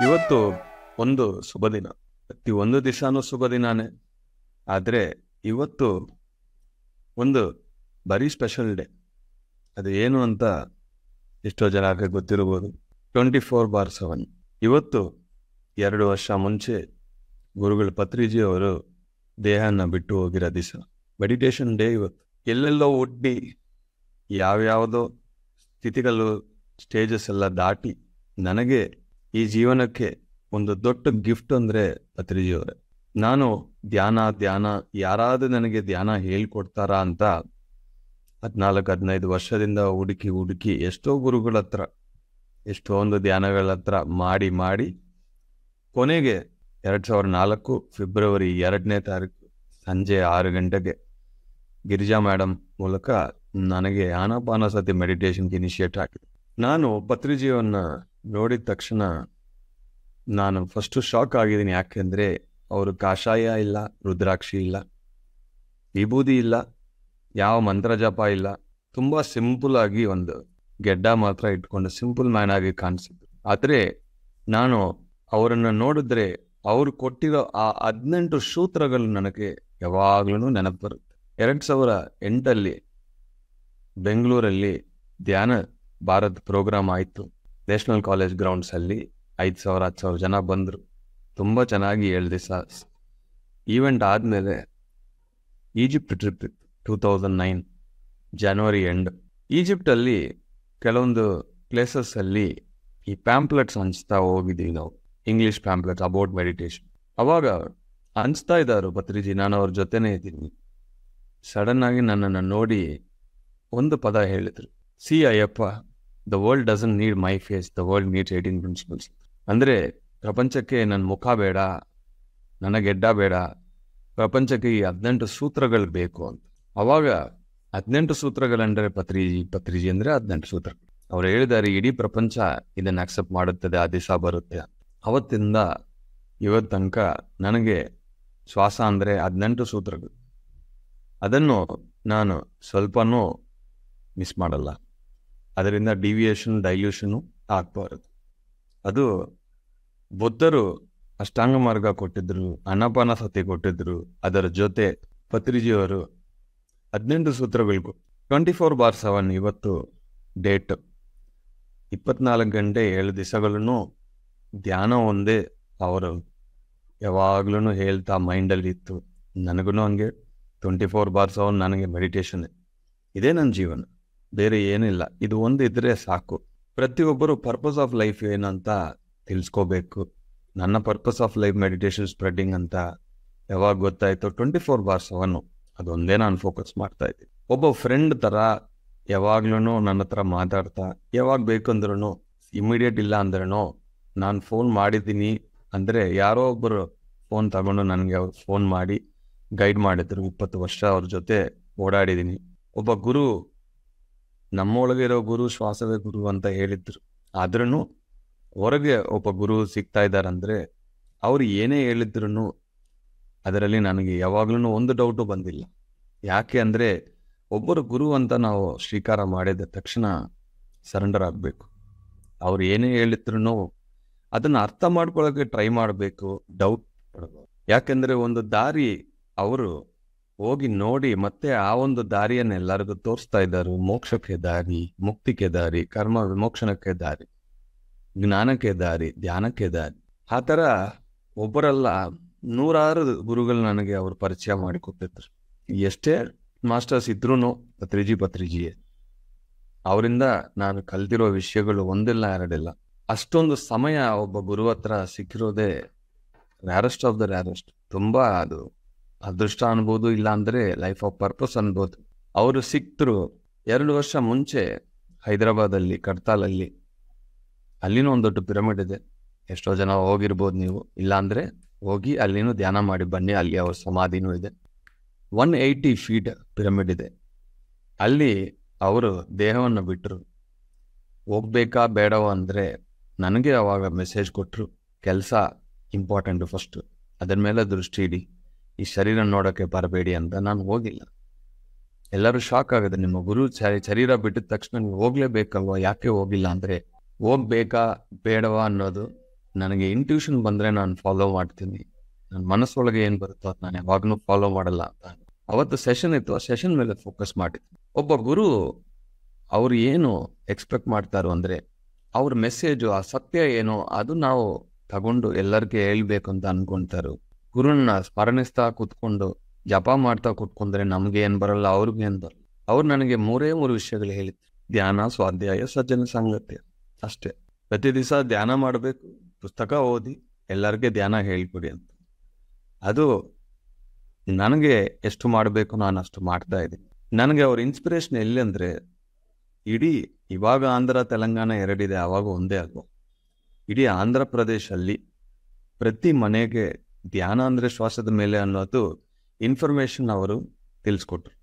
ಇವತ್ತು ಒಂದು ಶುಭ ದಿನ. ಪ್ರತಿ ಒಂದು ದಿವಸನೂ ಶುಭ ದಿನಾನೇ. ಆದರೆ ಇವತ್ತು ಒಂದು ಬರೀ ಸ್ಪೆಷಲ್ ಡೇ. ಅದು ಏನು ಅಂತ ಎಷ್ಟೋ ಜನಕ್ಕೆ ಗೊತ್ತಿರಬಹುದು. 24/7. ಇವತ್ತು 2 ವರ್ಷ ಮುಂಚೆ ಗುರುಗಳು ಪತ್ರಿಜಿ ಅವರು ದೇಹನ ಬಿಟ್ಟು ಹೋಗಿರೋ ದಿವಸ. ಮೆಡಿಟೇಷನ್ ಡೇ ಇವತ್ತು. ಎಲ್ಲೆಲ್ಲೋ ಹುಟ್ಟಿ ಯಾವ್ಯಾವುದೋ ಸ್ಥಿತಿಗಳು ಸ್ಟೇಜಸ್ ಎಲ್ಲ ದಾಟಿ ನನಗೆ ಈ ಜೀವನಕ್ಕೆ ಒಂದು ದೊಡ್ಡ ಗಿಫ್ಟ್ ಅಂದರೆ ಪತ್ರಿಜಿಯವರೇ. ನಾನು ಧ್ಯಾನ ಯಾರಾದರೂ ನನಗೆ ಧ್ಯಾನ ಹೇಳ್ಕೊಡ್ತಾರಾ ಅಂತ 14-15 ವರ್ಷದಿಂದ ಹುಡುಕಿ ಎಷ್ಟೋ ಗುರುಗಳ ಹತ್ರ ಎಷ್ಟೊಂದು ಧ್ಯಾನಗಳ ಹತ್ರ ಮಾಡಿ ಕೊನೆಗೆ 2004 ಫೆಬ್ರವರಿ 2ನೇ ತಾರೀಕು ಸಂಜೆ 6 ಗಂಟೆಗೆ ಗಿರಿಜಾ ಮೇಡಮ್ ಮೂಲಕ ನನಗೆ ಆನಾಪಾನಸತಿ ಮೆಡಿಟೇಷನ್ಗೆ ಇನಿಷಿಯೇಟ್ ಆಗಿದೆ. ನಾನು ಪತ್ರಿಜಿಯವನ್ನ ನೋಡಿದ ತಕ್ಷಣ ನಾನು ಫಸ್ಟು ಶಾಕ್ ಆಗಿದ್ದೀನಿ. ಯಾಕೆಂದರೆ ಅವರು ಕಾಷಾಯ ಇಲ್ಲ, ರುದ್ರಾಕ್ಷಿ ಇಲ್ಲ, ವಿಭೂದಿ ಇಲ್ಲ, ಯಾವ ಮಂತ್ರ ಜಪ ಇಲ್ಲ. ತುಂಬ ಸಿಂಪಲ್ ಆಗಿ ಒಂದು ಗೆಡ್ಡ ಮಾತ್ರ ಇಟ್ಕೊಂಡು ಸಿಂಪಲ್ ಮ್ಯಾನ್ ಆಗಿ ಕಾಣಿಸಿದ್ರು. ಆದರೆ ನಾನು ಅವರನ್ನು ನೋಡಿದ್ರೆ ಅವರು ಕೊಟ್ಟಿರೋ ಆ 18 ಸೂತ್ರಗಳು ನನಗೆ ಯಾವಾಗ್ಲೂ ನೆನಪು ಬರುತ್ತೆ. 2008 ಬೆಂಗಳೂರಲ್ಲಿ ಧ್ಯಾನ ಭಾರತ್ ಪ್ರೋಗ್ರಾಮ್ ಆಯಿತು. ನ್ಯಾಷನಲ್ ಕಾಲೇಜ್ ಗ್ರೌಂಡ್ಸಲ್ಲಿ 5,000-10,000 ಜನ ಬಂದರು. ತುಂಬ ಚೆನ್ನಾಗಿ 7 ದಿವಸ ಈವೆಂಟ್ ಆದಮೇಲೆ ಈಜಿಪ್ಟ್ ಟ್ರಿಪ್ ಇತ್ತು. 2009 ಜನವರಿ ಎಂಡ್. ಈಜಿಪ್ಟಲ್ಲಿ ಕೆಲವೊಂದು ಪ್ಲೇಸಸ್ಸಲ್ಲಿ ಈ ಪ್ಯಾಂಪ್ಲೆಟ್ಸ್ ಹಂಚ್ತಾ ಹೋಗಿದ್ದೀವಿ ನಾವು, ಇಂಗ್ಲೀಷ್ ಪ್ಯಾಂಪ್ಲೆಟ್ಸ್ ಅಬೌಟ್ ಮೆಡಿಟೇಷನ್. ಅವಾಗ ಹಂಚ್ತಾ ಇದ್ದಾರೆ ಪತ್ರಿಜಿ, ನಾನು ಅವ್ರ ಜೊತೆನೇ ಇದ್ದೀನಿ. ಸಡನ್ನಾಗಿ ನನ್ನನ್ನು ನೋಡಿ ಒಂದು ಪದ ಹೇಳಿದ್ರು, see Ayyappa, the world doesn't need my face, the world needs 18 principles. ಅಂದರೆ ಪ್ರಪಂಚಕ್ಕೆ ನನ್ನ ಮುಖ ಬೇಡ, ನನ್ನ ಗೆಡ್ಡ ಬೇಡ, ಪ್ರಪಂಚಕ್ಕೆ ಈ 18 ಸೂತ್ರಗಳು ಬೇಕು ಅಂತ. ಅವಾಗ 18 ಸೂತ್ರಗಳಂದರೆ ಪತ್ರಿಜಿ ಅಂದರೆ 18 ಸೂತ್ರ. ಅವ್ರು ಹೇಳಿದ್ದಾರೆ ಇಡೀ ಪ್ರಪಂಚ ಇದನ್ನು ಅಕ್ಸೆಪ್ಟ್ ಮಾಡುತ್ತದೆ, ಆ ದಿವಸ ಬರುತ್ತೆ. ಅವತ್ತಿಂದ ಇವತ್ತು ತನಕ ನನಗೆ ಶ್ವಾಸ ಅಂದರೆ 18 ಸೂತ್ರಗಳು. ಅದನ್ನು ನಾನು ಸ್ವಲ್ಪನೂ ಮಿಸ್ ಮಾಡಲ್ಲ. ಅದರಿಂದ ಡಿವಿಯೇಷನ್ ಡೈಲ್ಯೂಷನು ಆಗ್ಬಾರದು. ಅದು ಬುದ್ಧರು ಅಷ್ಟಾಂಗ ಮಾರ್ಗ ಕೊಟ್ಟಿದ್ರು, ಆನಾಪಾನಸತಿ ಕೊಟ್ಟಿದ್ರು. ಅದರ ಜೊತೆ ಪತ್ರಿಜಿಯವರು 18 ಸೂತ್ರಗಳಿಗೂ 24/7 ಇವತ್ತು ಡೇಟ್. 24 ಗಂಟೆ 7 ದಿವಸಗಳನ್ನು ಧ್ಯಾನ ಒಂದೇ ಅವರು ಯಾವಾಗ್ಲೂ ಹೇಳ್ತಾ ಮೈಂಡಲ್ಲಿ ಇತ್ತು. ನನಗೂ ಹಂಗೆ 24/7 ನನಗೆ ಮೆಡಿಟೇಷನ್. ಇದೇ ನನ್ನ ಜೀವನ, ಬೇರೆ ಏನಿಲ್ಲ. ಇದು ಒಂದು ಇದ್ರೆ ಸಾಕು. ಪ್ರತಿಯೊಬ್ಬರು ಪರ್ಪಸ್ ಆಫ್ ಲೈಫ್ ಏನಂತ ತಿಳಿಸ್ಕೋಬೇಕು. ನನ್ನ purpose of life meditation spreading ಅಂತ ಯಾವಾಗ ಗೊತ್ತಾಯ್ತು, 24/7 ಅದೊಂದೇ ನಾನು ಫೋಕಸ್ ಮಾಡ್ತಾ ಇದ್ದೀನಿ. ಒಬ್ಬ ಫ್ರೆಂಡ್ ಥರ ಯಾವಾಗ್ಲೂ ನನ್ನ ಹತ್ರ ಮಾತಾಡ್ತಾ, ಯಾವಾಗ ಬೇಕಂದ್ರೂ ಇಮಿಡಿಯೇಟ್ ಇಲ್ಲ ಅಂದ್ರೂ ನಾನು ಫೋನ್ ಮಾಡಿದ್ದೀನಿ ಅಂದರೆ ಯಾರೋ ಒಬ್ಬರು ಫೋನ್ ತಗೊಂಡು ನನಗೆ ಅವ್ರು ಫೋನ್ ಮಾಡಿ ಗೈಡ್ ಮಾಡಿದ್ರು. 20 ವರ್ಷ ಅವ್ರ ಜೊತೆ ಓಡಾಡಿದ್ದೀನಿ. ಒಬ್ಬ ಗುರು, ನಮ್ಮೊಳಗಿರೋ ಗುರು ಶ್ವಾಸವೇ ಗುರು ಅಂತ ಹೇಳಿದ್ರು. ಆದ್ರೂ ಹೊರಗೆ ಒಬ್ಬ ಗುರು ಸಿಗ್ತಾ ಇದ್ದಾರಂದರೆ ಅವ್ರು ಏನೇ ಹೇಳಿದ್ರು ಅದರಲ್ಲಿ ನನಗೆ ಯಾವಾಗ್ಲೂ ಒಂದು ಡೌಟು ಬಂದಿಲ್ಲ. ಯಾಕೆ ಅಂದರೆ ಒಬ್ಬರು ಗುರು ಅಂತ ನಾವು ಸ್ವೀಕಾರ ಮಾಡಿದ ತಕ್ಷಣ ಸರೆಂಡರ್ ಆಗಬೇಕು. ಅವ್ರು ಏನೇ ಹೇಳಿದ್ರು ಅದನ್ನು ಅರ್ಥ ಮಾಡ್ಕೊಳ್ಳೋಕೆ ಟ್ರೈ ಮಾಡಬೇಕು, ಡೌಟ್ ಪಡಬೇಕು. ಯಾಕೆಂದರೆ ಒಂದು ದಾರಿ ಅವರು ಹೋಗಿ ನೋಡಿ ಮತ್ತೆ ಆ ಒಂದು ದಾರಿಯನ್ನು ಎಲ್ಲರಿಗೂ ತೋರಿಸ್ತಾ ಇದ್ದಾರೆ. ಮೋಕ್ಷಕ್ಕೆ ದಾರಿ, ಮುಕ್ತಿಗೆ ದಾರಿ, ಕರ್ಮ ವಿಮೋಕ್ಷಣಕ್ಕೆ ದಾರಿ, ಜ್ಞಾನಕ್ಕೆ ದಾರಿ, ಧ್ಯಾನಕ್ಕೆ ದಾರಿ. ಆ ಥರ ಒಬ್ಬರಲ್ಲ 100 ಗುರುಗಳು ನನಗೆ ಅವರು ಪರಿಚಯ ಮಾಡಿಕೊಟ್ಟಿದ್ರು. ಎಷ್ಟೇ ಮಾಸ್ಟರ್ಸ್ ಇದ್ರೂ ಪತ್ರಿಜಿಯೇ. ಅವರಿಂದ ನಾನು ಕಲ್ತಿರೋ ವಿಷಯಗಳು ಒಂದಿಲ್ಲ ಎರಡಿಲ್ಲ. ಅಷ್ಟೊಂದು ಸಮಯ ಒಬ್ಬ ಗುರು ಹತ್ರ ಸಿಕ್ಕಿರೋದೇ ರ್ಯಾರೆಸ್ಟ್ ಆಫ್ ದ ರ್ಯಾರೆಸ್ಟ್. ತುಂಬ ಅದು ಅದೃಷ್ಟ ಅನ್ಬೋದು, ಇಲ್ಲ ಅಂದರೆ ಲೈಫ್ ಆಫ್ ಪರ್ಪಸ್ ಅನ್ಬೋದು. ಅವರು ಸಿಕ್ತರು 2 ವರ್ಷ ಮುಂಚೆ ಹೈದರಾಬಾದಲ್ಲಿ ಕಡ್ತಾಲಲ್ಲಿ. ಅಲ್ಲಿನೂ ಒಂದು ದೊಡ್ಡ ಪಿರಮಿಡ್ ಇದೆ. ಎಷ್ಟೋ ಜನ ಹೋಗಿರ್ಬೋದು ನೀವು, ಇಲ್ಲಾಂದರೆ ಹೋಗಿ ಅಲ್ಲಿನೂ ಧ್ಯಾನ ಮಾಡಿ ಬನ್ನಿ. ಅಲ್ಲಿ ಅವ್ರ ಸಮಾಧಿನೂ ಇದೆ. 180 ಫೀಟ್ ಪಿರಮಿಡ್ ಇದೆ. ಅಲ್ಲಿ ಅವರು ದೇಹವನ್ನು ಬಿಟ್ಟರು. ಹೋಗ್ಬೇಕಾ ಬೇಡವ ಅಂದರೆ ನನಗೆ ಅವಾಗ ಮೆಸೇಜ್ ಕೊಟ್ಟರು, ಕೆಲಸ ಇಂಪಾರ್ಟೆಂಟು ಫಸ್ಟು, ಅದರ ಮೇಲೆ ದೃಷ್ಟಿ ಇಡಿ, ಈ ಶರೀರ ನೋಡೋಕ್ಕೆ ಬರಬೇಡಿ ಅಂತ. ನಾನು ಹೋಗಿಲ್ಲ. ಎಲ್ಲರೂ ಶಾಕ್ ಆಗುತ್ತೆ, ನಿಮ್ಮ ಗುರು ಶರೀರ ಬಿಟ್ಟಿದ ತಕ್ಷಣ ನೀವು ಹೋಗ್ಲೇಬೇಕಲ್ವ, ಯಾಕೆ ಹೋಗಿಲ್ಲ ಅಂದರೆ ಹೋಗ್ಬೇಕಾ ಬೇಡವಾ ಅನ್ನೋದು ನನಗೆ ಇಂಟ್ಯೂಷನ್ ಬಂದರೆ ನಾನು ಫಾಲೋ ಮಾಡ್ತೀನಿ, ನನ್ನ ಮನಸ್ಸೊಳಗೆ ಏನು ಬರುತ್ತೋ ಅದು ನಾನು ಯಾವಾಗಲೂ ಫಾಲೋ ಮಾಡಲ್ಲ ಅಂತ. ಅವತ್ತು ಸೆಷನ್ ಇತ್ತು, ಆ ಸೆಷನ್ ಮೇಲೆ ಫೋಕಸ್ ಮಾಡಿದ್ದೆ. ಒಬ್ಬ ಗುರು ಅವರು ಏನು ಎಕ್ಸ್ಪೆಕ್ಟ್ ಮಾಡ್ತಾರೋ ಅಂದರೆ ಅವ್ರ ಮೆಸೇಜು, ಆ ಸತ್ಯ ಏನೋ ಅದು ನಾವು ತಗೊಂಡು ಎಲ್ಲರಿಗೆ ಹೇಳ್ಬೇಕು ಅಂತ ಅನ್ಕೊಂತಾರೋ. ಗುರುನ ಸ್ಮರಣಿಸ್ತಾ ಕೂತ್ಕೊಂಡು ಜಪ ಮಾಡ್ತಾ ಕೂತ್ಕೊಂಡ್ರೆ ನಮ್ಗೆ ಏನು ಬರಲ್ಲ, ಅವ್ರಿಗೆ ಏನು ಬರಲ್ಲ. ಅವ್ರು ನನಗೆ 3 ವಿಷಯಗಳು ಹೇಳಿದ್ರು: ಧ್ಯಾನ, ಸ್ವಾಧ್ಯಾಯ, ಸಜ್ಜನ ಸಾಂಗತ್ಯ. ಅಷ್ಟೇ. ಪ್ರತಿ ದಿವಸ ಧ್ಯಾನ ಮಾಡಬೇಕು, ಪುಸ್ತಕ ಓದಿ ಎಲ್ಲರಿಗೆ ಧ್ಯಾನ ಹೇಳ್ಕೊಡಿ ಅಂತ. ಅದು ನನಗೆ ಎಷ್ಟು ಮಾಡಬೇಕು ನಾನು ಅಷ್ಟು ಮಾಡ್ತಾ ಇದ್ದೀನಿ. ನನಗೆ ಅವ್ರ ಇನ್ಸ್ಪಿರೇಷನ್ ಎಲ್ಲಿ ಅಂದರೆ, ಇಡೀ ಇವಾಗ ಆಂಧ್ರ ತೆಲಂಗಾಣ 2 ಇದೆ, ಆವಾಗ ಒಂದೇ ಅಲ್ವ. ಇಡೀ ಆಂಧ್ರ ಪ್ರದೇಶಲ್ಲಿ ಪ್ರತಿ ಮನೆಗೆ ಧ್ಯಾನ ಅಂದರೆ ಶ್ವಾಸದ ಮೇಲೆ ಅನ್ನೋದು ಇನ್ಫಾರ್ಮೇಶನ್ ಅವರು ತಿಳಿಸ್ಕೊಟ್ರು.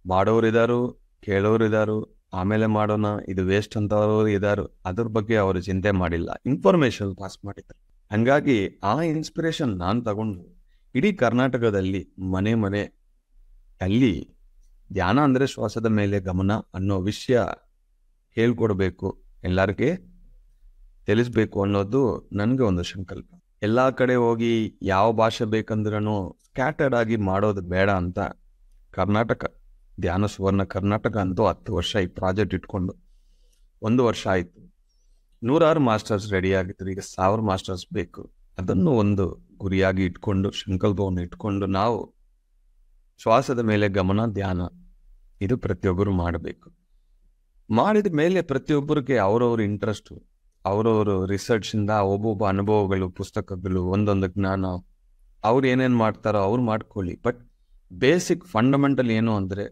ಮಾಡೋರಿದ್ದಾರು, ಕೇಳೋರಿದ್ದಾರು, ಆಮೇಲೆ ಮಾಡೋಣ ಇದು ವೇಸ್ಟ್ ಅಂತವರು ಇದ್ದಾರು, ಅದ್ರ ಬಗ್ಗೆ ಅವರು ಚಿಂತೆ ಮಾಡಿಲ್ಲ, ಇನ್ಫಾರ್ಮೇಶನ್ ಪಾಸ್ ಮಾಡಿದ್ರು. ಹಂಗಾಗಿ ಆ ಇನ್ಸ್ಪಿರೇಷನ್ ನಾನು ತಗೊಂಡು ಇಡೀ ಕರ್ನಾಟಕದಲ್ಲಿ ಮನೆ ಮನೆ ಅಲ್ಲಿ ಧ್ಯಾನ ಅಂದರೆ ಶ್ವಾಸದ ಮೇಲೆ ಗಮನ ಅನ್ನೋ ವಿಷಯ ಹೇಳ್ಕೊಡ್ಬೇಕು, ಎಲ್ಲರಿಗೆ ತಿಳಿಸ್ಬೇಕು ಅನ್ನೋದು ನನಗೆ ಒಂದು ಸಂಕಲ್ಪ. ಎಲ್ಲ ಕಡೆ ಹೋಗಿ ಯಾವ ಭಾಷೆ ಬೇಕಂದ್ರೂ ಸ್ಕ್ಯಾಟರ್ಡ್ ಆಗಿ ಮಾಡೋದು ಬೇಡ ಅಂತ ಕರ್ನಾಟಕ ಧ್ಯಾನ ಸುವರ್ಣ ಕರ್ನಾಟಕ ಅಂತೂ 10 ವರ್ಷ ಈ ಪ್ರಾಜೆಕ್ಟ್ ಇಟ್ಕೊಂಡು 1 ವರ್ಷ ಆಯಿತು. 100 ಮಾಸ್ಟರ್ಸ್ ರೆಡಿ ಆಗಿದ್ರು, ಈಗ 1000 ಮಾಸ್ಟರ್ಸ್ ಬೇಕು. ಅದನ್ನು ಒಂದು ಗುರಿಯಾಗಿ ಇಟ್ಕೊಂಡು, ಸಂಕಲ್ಪವನ್ನು ಇಟ್ಕೊಂಡು ನಾವು ಶ್ವಾಸದ ಮೇಲೆ ಗಮನ, ಧ್ಯಾನ ಇದು ಪ್ರತಿಯೊಬ್ಬರು ಮಾಡಬೇಕು. ಮಾಡಿದ ಮೇಲೆ ಪ್ರತಿಯೊಬ್ಬರಿಗೆ ಅವರವ್ರ ಇಂಟ್ರೆಸ್ಟು, ಅವರವರು ರಿಸರ್ಚಿಂದ ಒಬ್ಬೊಬ್ಬ ಅನುಭವಗಳು, ಪುಸ್ತಕಗಳು, ಒಂದೊಂದು ಜ್ಞಾನ, ಅವ್ರು ಏನೇನು ಮಾಡ್ತಾರೋ ಅವ್ರು ಮಾಡ್ಕೊಳ್ಳಿ. ಬಟ್ ಬೇಸಿಕ್ ಫಂಡಮೆಂಟಲ್ ಏನು ಅಂದರೆ,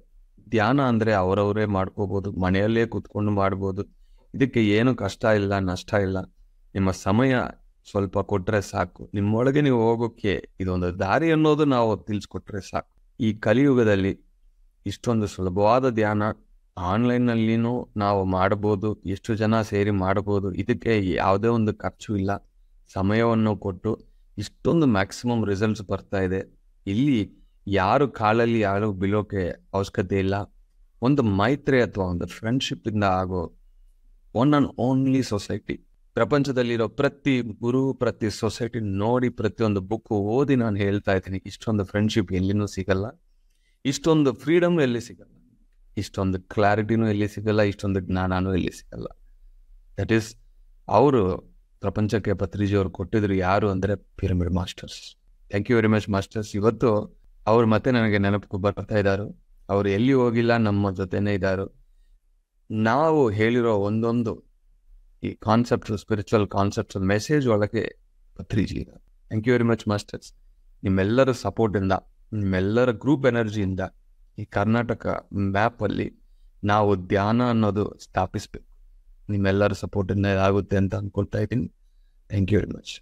ಧ್ಯಾನ ಅಂದರೆ ಅವರವರೇ ಮಾಡ್ಕೋಬೋದು, ಮನೆಯಲ್ಲೇ ಕೂತ್ಕೊಂಡು ಮಾಡ್ಬೋದು. ಇದಕ್ಕೆ ಏನು ಕಷ್ಟ ಇಲ್ಲ, ನಷ್ಟ ಇಲ್ಲ. ನಿಮ್ಮ ಸಮಯ ಸ್ವಲ್ಪ ಕೊಟ್ಟರೆ ಸಾಕು, ನಿಮ್ಮೊಳಗೆ ನೀವು ಹೋಗೋಕ್ಕೆ ಇದೊಂದು ದಾರಿ ಅನ್ನೋದು ನಾವು ತಿಳಿಸ್ಕೊಟ್ರೆ ಸಾಕು. ಈ ಕಲಿಯುಗದಲ್ಲಿ ಇಷ್ಟೊಂದು ಸುಲಭವಾದ ಧ್ಯಾನ ಆನ್ಲೈನ್ನಲ್ಲಿನೂ ನಾವು ಮಾಡ್ಬೋದು, ಎಷ್ಟು ಜನ ಸೇರಿ ಮಾಡ್ಬೋದು. ಇದಕ್ಕೆ ಯಾವುದೇ ಒಂದು ಖರ್ಚು ಇಲ್ಲ, ಸಮಯವನ್ನು ಕೊಟ್ಟು ಇಷ್ಟೊಂದು ಮ್ಯಾಕ್ಸಿಮಮ್ ರಿಸಲ್ಟ್ಸ್ ಬರ್ತಾ ಇದೆ. ಇಲ್ಲಿ ಯಾರು ಕಾಲಲ್ಲಿ ಯಾರು ಬೀಳೋಕೆ ಅವಶ್ಯಕತೆ ಇಲ್ಲ. ಒಂದು ಮೈತ್ರಿ ಅಥವಾ ಒಂದು ಫ್ರೆಂಡ್ಶಿಪ್ಪಿಂದ ಆಗೋ ಒನ್ ಆ್ಯಂಡ್ ಓನ್ಲಿ ಸೊಸೈಟಿ. ಪ್ರಪಂಚದಲ್ಲಿರೋ ಪ್ರತಿ ಗುರು, ಪ್ರತಿ ಸೊಸೈಟಿ ನೋಡಿ, ಪ್ರತಿಯೊಂದು ಬುಕ್ ಓದಿ ನಾನು ಹೇಳ್ತಾ ಇದ್ದೀನಿ, ಇಷ್ಟೊಂದು ಫ್ರೆಂಡ್ಶಿಪ್ ಎಲ್ಲಿನೂ ಸಿಗಲ್ಲ, ಇಷ್ಟೊಂದು ಫ್ರೀಡಮ್ ಎಲ್ಲಿ ಸಿಗಲ್ಲ, ಇಷ್ಟೊಂದು ಕ್ಲಾರಿಟಿನೂ ಎಲ್ಲಿ ಸಿಗಲ್ಲ, ಇಷ್ಟೊಂದು ಜ್ಞಾನನೂ ಎಲ್ಲಿ ಸಿಗಲ್ಲ. ದಟ್ ಈಸ್ ಅವರು ಪ್ರಪಂಚಕ್ಕೆ ಪತ್ರಿಜಿಯವರು ಕೊಟ್ಟಿದ್ರು. ಯಾರು ಅಂದರೆ pyramid masters. Thank you very much masters. ಇವತ್ತು ಅವ್ರು ಮತ್ತೆ ನನಗೆ ನೆನಪು ಬರ್ತಾ ಇದ್ದಾರೆ. ಅವರು ಎಲ್ಲಿ ಹೋಗಿಲ್ಲ, ನಮ್ಮ ಜೊತೆನೇ ಇದ್ದಾರೆ. ನಾವು ಹೇಳಿರೋ ಒಂದೊಂದು ಈ ಕಾನ್ಸೆಪ್ಟ್, ಸ್ಪಿರಿಚುವಲ್ ಕಾನ್ಸೆಪ್ಟ್ಸ್ ಮೆಸೇಜ್ ಒಳಗೆ ಪತ್ರಿಜಿ ಇದೆ. Thank you very much masters. ನಿಮ್ಮೆಲ್ಲರ ಸಪೋರ್ಟಿಂದ, ನಿಮ್ಮೆಲ್ಲರ ಗ್ರೂಪ್ ಎನರ್ಜಿಯಿಂದ ಈ ಕರ್ನಾಟಕ ಮ್ಯಾಪಲ್ಲಿ ನಾವು ಧ್ಯಾನ ಅನ್ನೋದು ಸ್ಥಾಪಿಸ್ಬೇಕು. ನಿಮ್ಮೆಲ್ಲರ ಸಪೋರ್ಟಿಂದ ಆಗುತ್ತೆ ಅಂತ ಅಂದ್ಕೊಳ್ತಾ ಇದ್ದೀನಿ. Thank you very much.